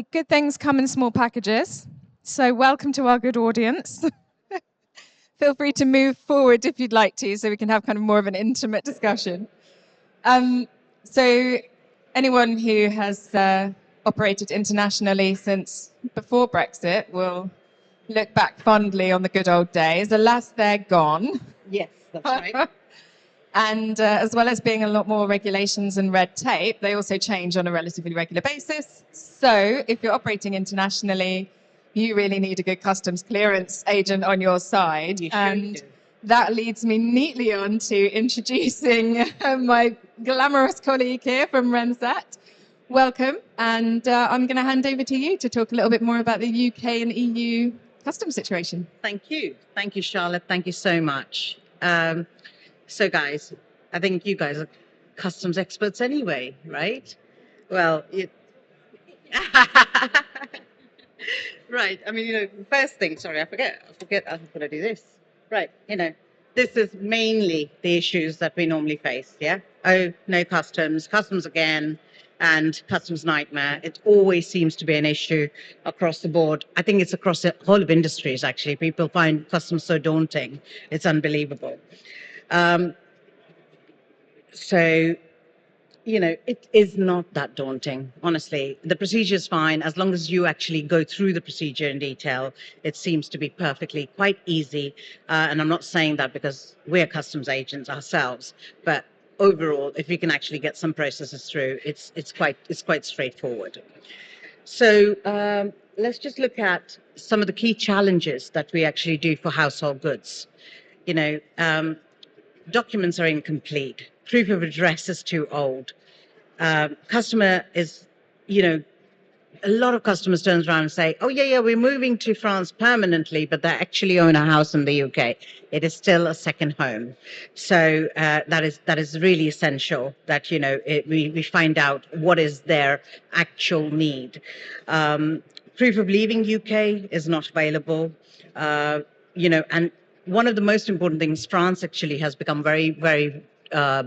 Good things come in small packages. So welcome to our good audience. Feel free to move forward if you'd like to, so we can have kind of more of an intimate discussion. So anyone who has operated internationally since before Brexit will look back fondly on the good old days. Alas, they're gone. Yes, that's right. And as well as being a lot more regulations and red tape, they also change on a relatively regular basis. So if you're operating internationally, you really need a good customs clearance agent on your side. And that leads me neatly on to introducing my glamorous colleague here from RENSAT. Welcome. And I'm going to hand over to you to talk a little bit more about the UK and EU customs situation. Thank you. Thank you, Charlotte. Thank you so much. So guys, I think you guys are customs experts anyway, right? Well, right. I mean, first thing, sorry, I forget I'm going to do this. Right. This is mainly the issues that we normally face. Yeah. Oh, no customs again, and customs nightmare. It always seems to be an issue across the board. I think it's across the whole of industries, actually. People find customs so daunting. It's unbelievable. So, it is not that daunting, honestly. The procedure is fine. As long as you actually go through the procedure in detail, it seems to be perfectly quite easy. And I'm not saying that because we're customs agents ourselves, but overall, if we can actually get some processes through, it's quite straightforward. So let's just look at some of the key challenges that we actually do for household goods. Documents are incomplete. Proof of address is too old. Customer is, a lot of customers turns around and say, oh, yeah, we're moving to France permanently, but they actually own a house in the UK. It is still a second home. So that is really essential that, we find out what is their actual need. Proof of leaving UK is not available, and one of the most important things France actually has become very, very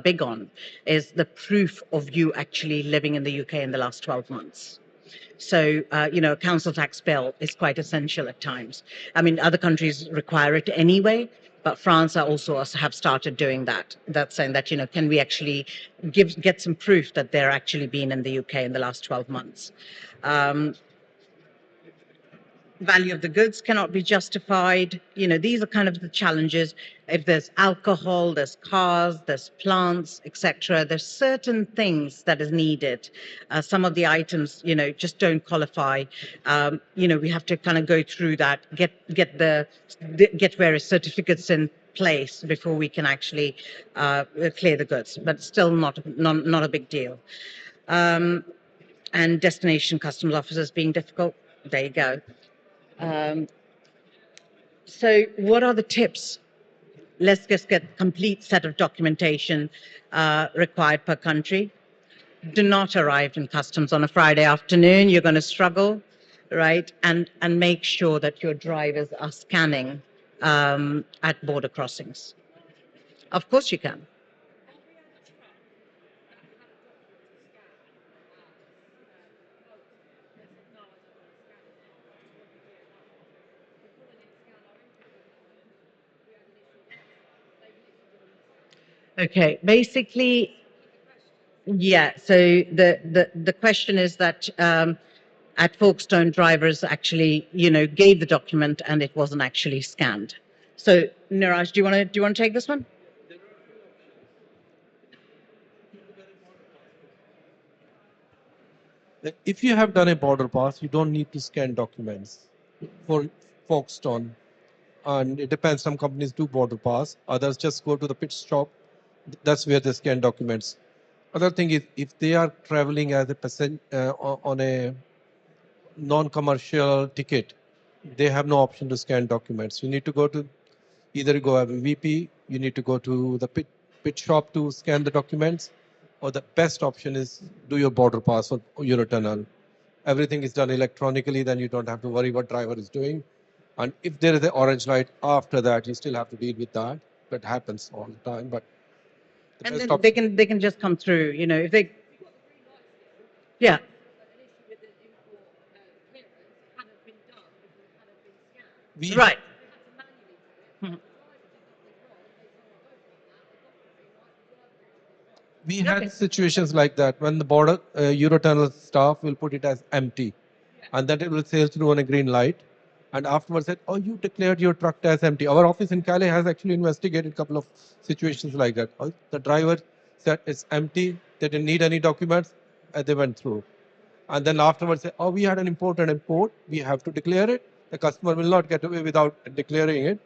big on is the proof of you actually living in the UK in the last 12 months. So, a council tax bill is quite essential at times. I mean, other countries require it anyway, but France also have started doing that. That's saying that, can we actually get some proof that they're actually been in the UK in the last 12 months? Value of the goods cannot be justified. These are kind of the challenges. If there's alcohol, there's cars, there's plants, etc., there's certain things that is needed. Some of the items, just don't qualify. We have to kind of go through that, get various certificates in place before we can actually clear the goods, but still not a big deal. And destination customs officers being difficult. There you go. So what are the tips? Let's just get a complete set of documentation required per country. Do not arrive in customs on a Friday afternoon. You're going to struggle, right? And make sure that your drivers are scanning at border crossings. Of course you can. Okay, basically, yeah. So the question is that at Folkestone, drivers actually, gave the document and it wasn't actually scanned. So Niraj, do you want to take this one? If you have done a border pass, you don't need to scan documents for Folkestone. And it depends. Some companies do border pass. Others just go to the pit stop. That's where they scan documents. Other thing is, if they are traveling as a passenger on a non-commercial ticket, they have no option to scan documents. You need to go to either go have a VP, you need to go to the pit shop to scan the documents, or the best option is do your border pass or Eurotunnel. Everything is done electronically, then you don't have to worry what driver is doing. And if there is an orange light after that, you still have to deal with that. That happens all the time. But and then they can just come through, if they, yeah. We Right. Mhm. we Okay. had situations like that when the border Eurotunnel staff will put it as empty, and then it will sail through on a green light, and afterwards said, "Oh, you declared your truck as empty." Our office in Calais has actually investigated a couple of situations like that. The driver said it's empty; they didn't need any documents, and they went through. And then afterwards say, "Oh, we had an important import. We have to declare it. The customer will not get away without declaring it,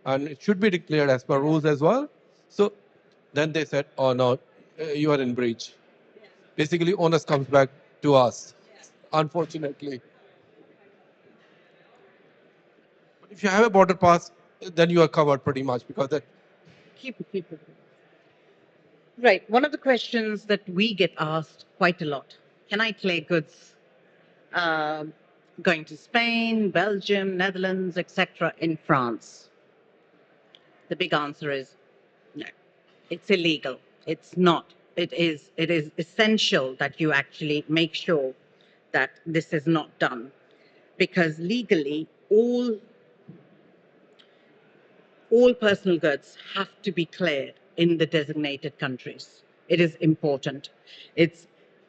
and it should be declared as per rules as well." So then they said, "Oh no, you are in breach." Basically, onus comes back to us, unfortunately. But if you have a border pass, then you are covered pretty much because that. Keep it. Right. One of the questions that we get asked quite a lot: can I clear goods going to Spain, Belgium, Netherlands, etc., in France? The big answer is no. It's illegal. It's not. It is essential that you actually make sure that this is not done, because legally all personal goods have to be cleared in the designated countries. It is important. It's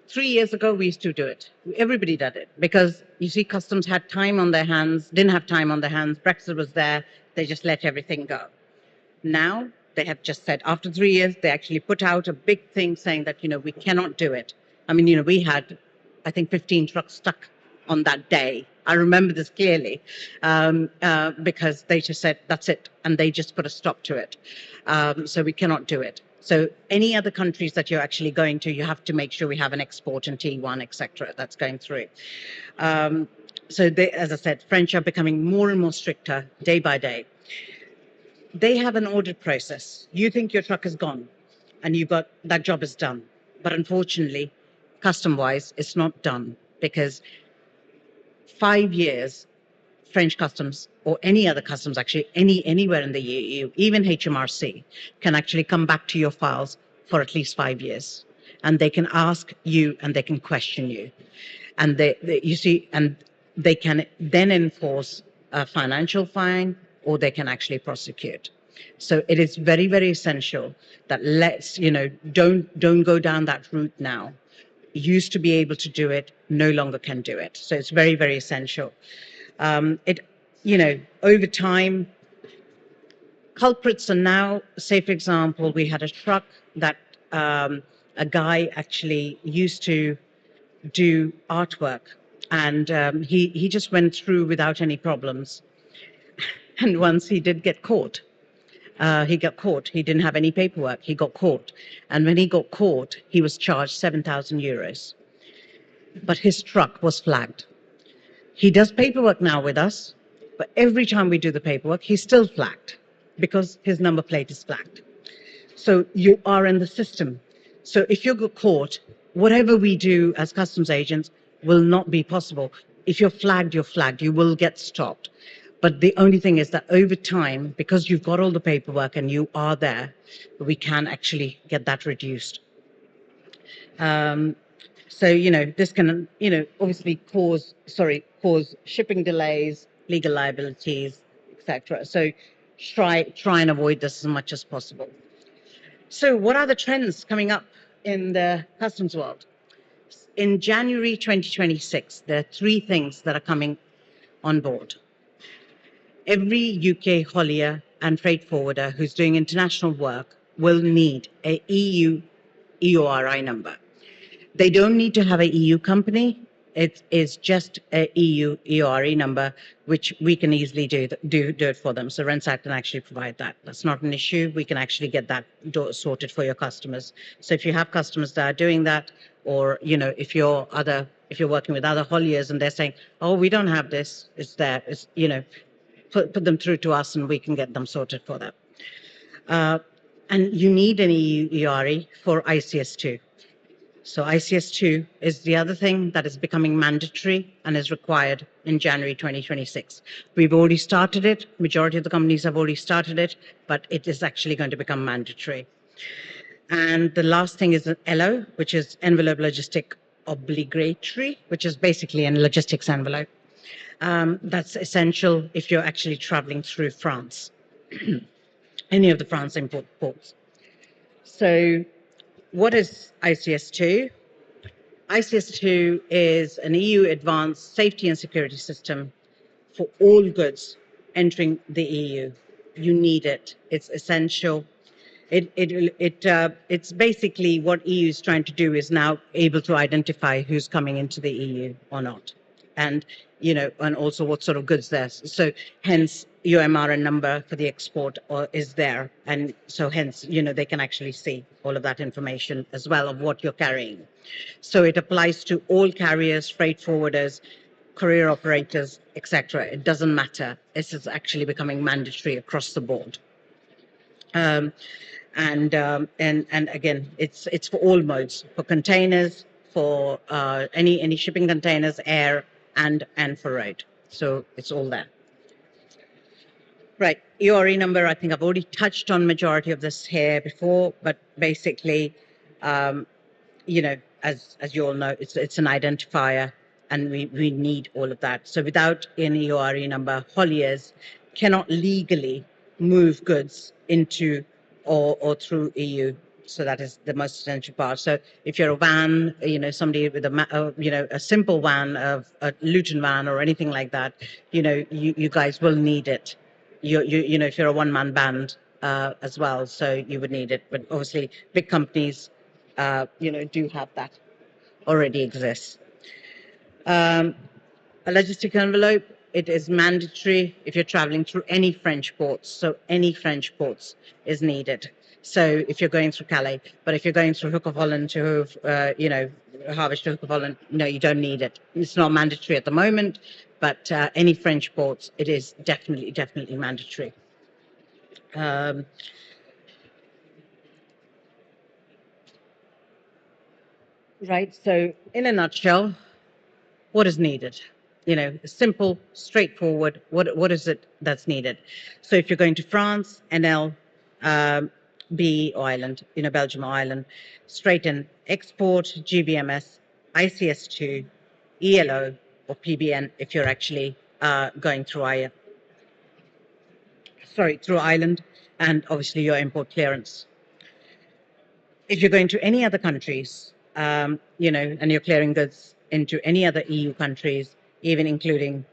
3 years ago we used to do it. Everybody did it because you see, customs had time on their hands, didn't have time on their hands. Brexit was there. They just let everything go. Now they have just said, after 3 years, they actually put out a big thing saying that, we cannot do it. I mean, we had, I think, 15 trucks stuck on that day. I remember this clearly because they just said, that's it. And they just put a stop to it. So we cannot do it. So any other countries that you're actually going to, you have to make sure we have an export and T1, etc. that's going through. So they, as I said, French are becoming more and more stricter day by day. They have an audit process. You think your truck is gone and you've got that job is done. But unfortunately, custom wise, it's not done because 5 years, French customs or any other customs, actually, anywhere in the EU, even HMRC, can actually come back to your files for at least 5 years. And they can ask you and they can question you. And you see, and they can then enforce a financial fine or they can actually prosecute. So it is very, very essential that don't go down that route now. Used to be able to do it, no longer can do it. So it's very, very essential. Over time, culprits are now, say, for example, we had a truck that a guy actually used to do artwork, and he just went through without any problems. And once he did get caught, he got caught. He didn't have any paperwork. He got caught, and when he got caught, he was charged 7,000 euros. But his truck was flagged. He does paperwork now with us, but every time we do the paperwork, he's still flagged because his number plate is flagged. So you are in the system. So if you get caught, whatever we do as customs agents will not be possible. If you're flagged, you're flagged. You will get stopped. But the only thing is that over time, because you've got all the paperwork and you are there, we can actually get that reduced. So, this can, obviously cause shipping delays, legal liabilities, etc. So try and avoid this as much as possible. So what are the trends coming up in the customs world? In January 2026, there are 3 things that are coming on board. Every UK haulier and freight forwarder who's doing international work will need a EU EORI number. They don't need to have an EU company. It is just a EU EORI number, which we can easily do it for them. So RENSAT can actually provide that. That's not an issue. We can actually get that sorted for your customers. So if you have customers that are doing that, or if you're working with other hauliers and they're saying, "Oh, we don't have this," it's there. It's put them through to us and we can get them sorted for that. And you need an EU EORI for ICS2. So ICS2 is the other thing that is becoming mandatory and is required in January 2026. We've already started it. Majority of the companies have already started it, but it is actually going to become mandatory. And the last thing is an ELO, which is Envelope Logistic Obligatory, which is basically a logistics envelope. That's essential if you're actually traveling through France, any of the France import ports. So what is ICS2? ICS2 is an EU advanced safety and security system for all goods entering the EU. You need it. It's essential. It's basically what EU is trying to do is now able to identify who's coming into the EU or not, and and also what sort of goods there's. So hence your MRN number for the export is there, and so hence they can actually see all of that information as well of what you're carrying. So it applies to all carriers, freight forwarders, courier operators, etc. It doesn't matter. This is actually becoming mandatory across the board. And again, it's for all modes, for containers, for any shipping containers, air and for road. So it's all there. Right, EORI number. I think I've already touched on majority of this here before, but basically, as you all know, it's an identifier, and we need all of that. So without an EORI number, hauliers cannot legally move goods into or through EU. So that is the most essential part. So if you're a van, somebody with a simple van, a Luton van or anything like that, you guys will need it. If you're a one-man band as well, so you would need it. But obviously, big companies, do have that, already exists. A logistic envelope, it is mandatory if you're traveling through any French ports. So any French ports is needed. So if you're going through Calais, but if you're going through Hook of Holland to, Harwich to Hook of Holland, no, you don't need it. It's not mandatory at the moment, but any French ports, it is definitely mandatory. Right, so in a nutshell, what is needed? Simple, straightforward. What is it that's needed? So if you're going to France, NL, B or Ireland, Belgium or Ireland, straight in export, GBMS, ICS2, ELO or PBN if you're actually going through Ireland, and obviously your import clearance. If you're going to any other countries, and you're clearing goods into any other EU countries, even including,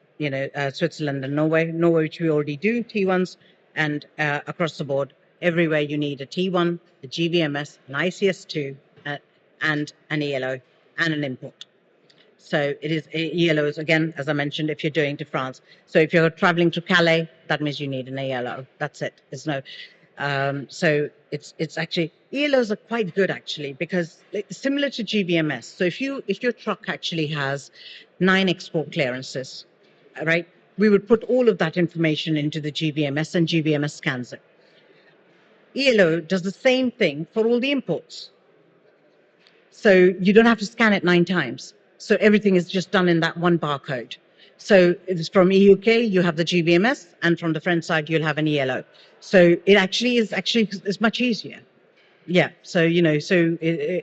Switzerland and Norway, which we already do, T1s, and across the board, everywhere you need a T1, a GVMS, an ICS2, and an ELO, and an import. So it is ELOs, again, as I mentioned, if you're doing to France. So if you're traveling to Calais, that means you need an ELO. That's it. There's no... so it's actually, ELOs are quite good actually, because it's similar to GBMS. So if your truck actually has 9 export clearances, right, we would put all of that information into the GBMS, and GBMS scans it. ELO does the same thing for all the imports. So you don't have to scan it 9 times. So everything is just done in that one barcode. So it's from EUK, you have the GBMS, and from the French side, you'll have an ELO. So it it's much easier. Yeah. So,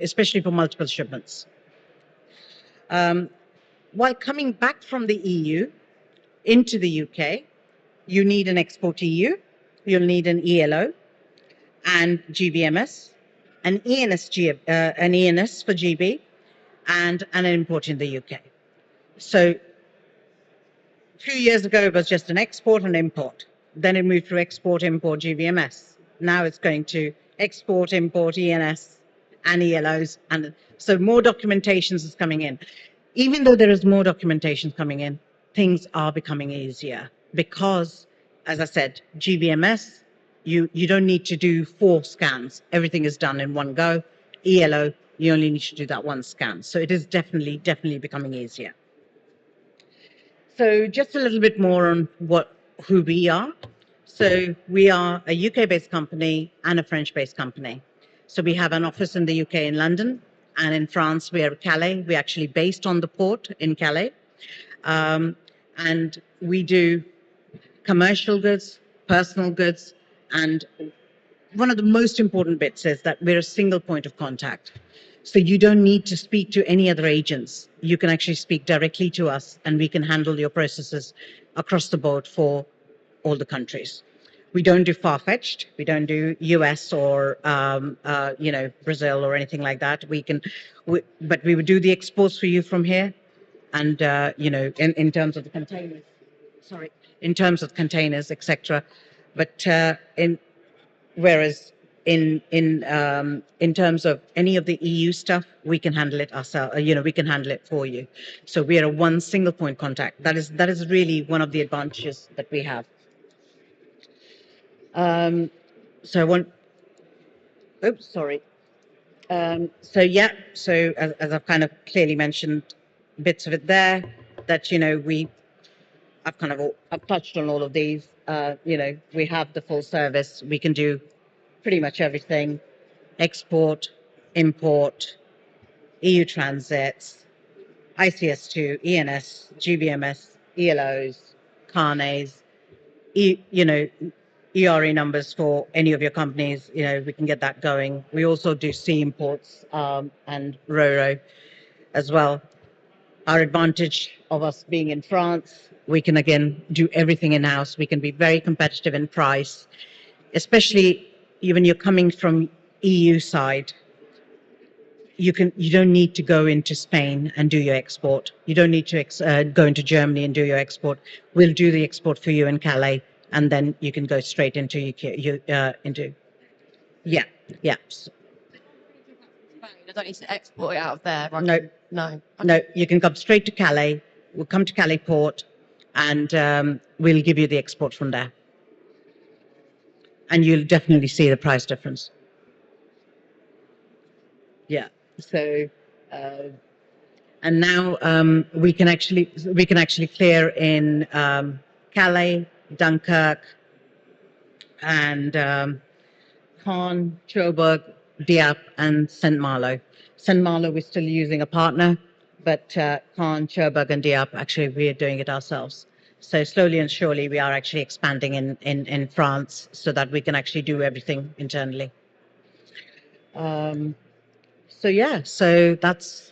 especially for multiple shipments. While coming back from the EU into the UK, you need an export EU, you'll need an ELO and GBMS, an ENS for GB, and an import in the UK. So a few years ago, it was just an export and import. Then it moved to export, import, GBMS. Now it's going to export, import, ENS, and ELOs. And so more documentations is coming in. Even though there is more documentation coming in, things are becoming easier because, as I said, GBMS, you don't need to do 4 scans. Everything is done in one go. ELO, you only need to do that 1 scan. So it is definitely becoming easier. So just a little bit more on who we are. So we are a UK-based company and a French-based company. So we have an office in the UK in London, and in France we are Calais. We're actually based on the port in Calais. And we do commercial goods, personal goods, and one of the most important bits is that we're a single point of contact. So you don't need to speak to any other agents. You can actually speak directly to us, and we can handle your processes across the board for all the countries. We don't do far-fetched. We don't do US or Brazil or anything like that. But we would do the exports for you from here, and in terms of the containers. Sorry, in terms of containers, etc. But whereas in terms of any of the EU stuff, we can handle it ourselves. We can handle it for you. So we are a one single point contact. That is really one of the advantages that we have. So I want. Oops, sorry. So as I've kind of clearly mentioned, bits of it there. That I've touched on all of these. We have the full service. We can do pretty much everything: export, import, EU transits, ICS2, ENS, GBMS, ELOs, CARNEs, EORI numbers for any of your companies. We can get that going. We also do sea imports and RoRo as well. Our advantage of us being in France, we can again do everything in-house. We can be very competitive in price, especially when you're coming from EU side. You don't need to go into Spain and do your export. You don't need to go into Germany and do your export. We'll do the export for you in Calais, and then you can go straight into yeah. I don't need to export it out of there. Right? No. No. No, you can come straight to Calais. We'll come to Calais port, and we'll give you the export from there. And you'll definitely see the price difference. Yeah. So, and now we can actually clear in Calais, Dunkirk, and Caen, Cherbourg, Dieppe, and Saint Malo. Saint Malo, we're still using a partner, but Caen, Cherbourg, and Dieppe, actually, we are doing it ourselves. So slowly and surely, we are actually expanding in France so that we can actually do everything internally. So that's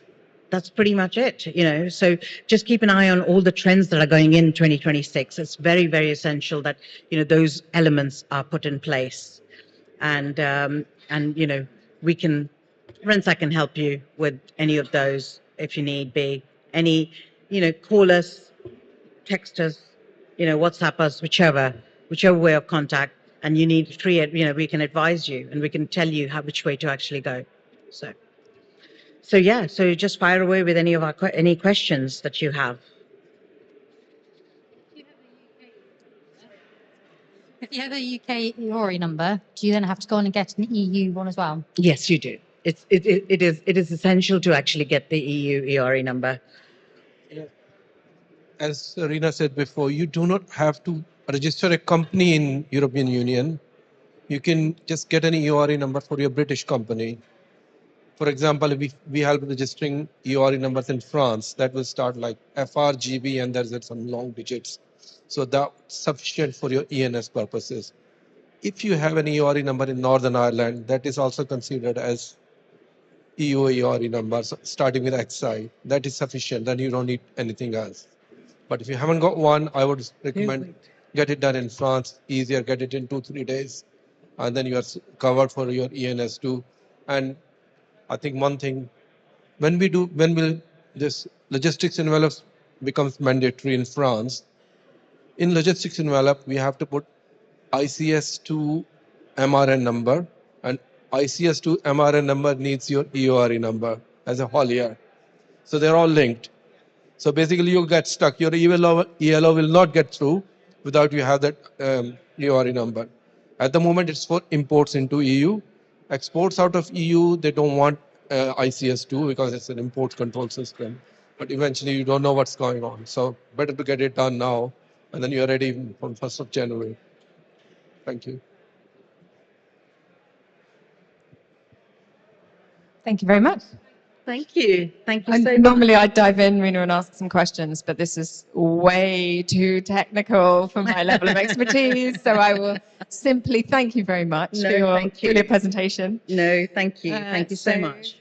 pretty much it. So just keep an eye on all the trends that are going in 2026. It's very, very essential that those elements are put in place, and RENSAT can help you with any of those if you need be. Call us, text us, WhatsApp us, whichever way of contact, and you need free. We can advise you and we can tell you which way to actually go. So just fire away with any questions that you have. If you have a UK EORI number, do you then have to go on and get an EU one as well? Yes, you do. It is essential to actually get the EU EORI number. As Reena said before, you do not have to register a company in European Union. You can just get an EORI number for your British company. For example, we help registering EORI numbers in France. That will start like FRGB, and there's some long digits. So that's sufficient for your ENS purposes. If you have an EORI number in Northern Ireland, that is also considered as EU EORI number, starting with XI. That is sufficient. Then you don't need anything else. But if you haven't got one, I would recommend get it done in France. Easier, get it in 2-3 days, and then you are covered for your ENS too. And I think one thing, when will this logistics envelope becomes mandatory in France, in logistics envelope, we have to put ICS2 MRN number, and ICS2 MRN number needs your EORI number as a haulier. So they're all linked. So basically you get stuck. Your ELO will not get through without you have that EORI number. At the moment, it's for imports into EU. Exports out of EU, they don't want ICS2 because it's an import control system. But eventually you don't know what's going on. So better to get it done now, and then you're ready from 1st of January. Thank you. Thank you very much. Thank you. Thank you And so much. normally I'd dive in, Reena, and ask some questions, but this is way too technical for my level of expertise. So I will simply thank you very much for your brilliant presentation. No, thank you. Thank you so much.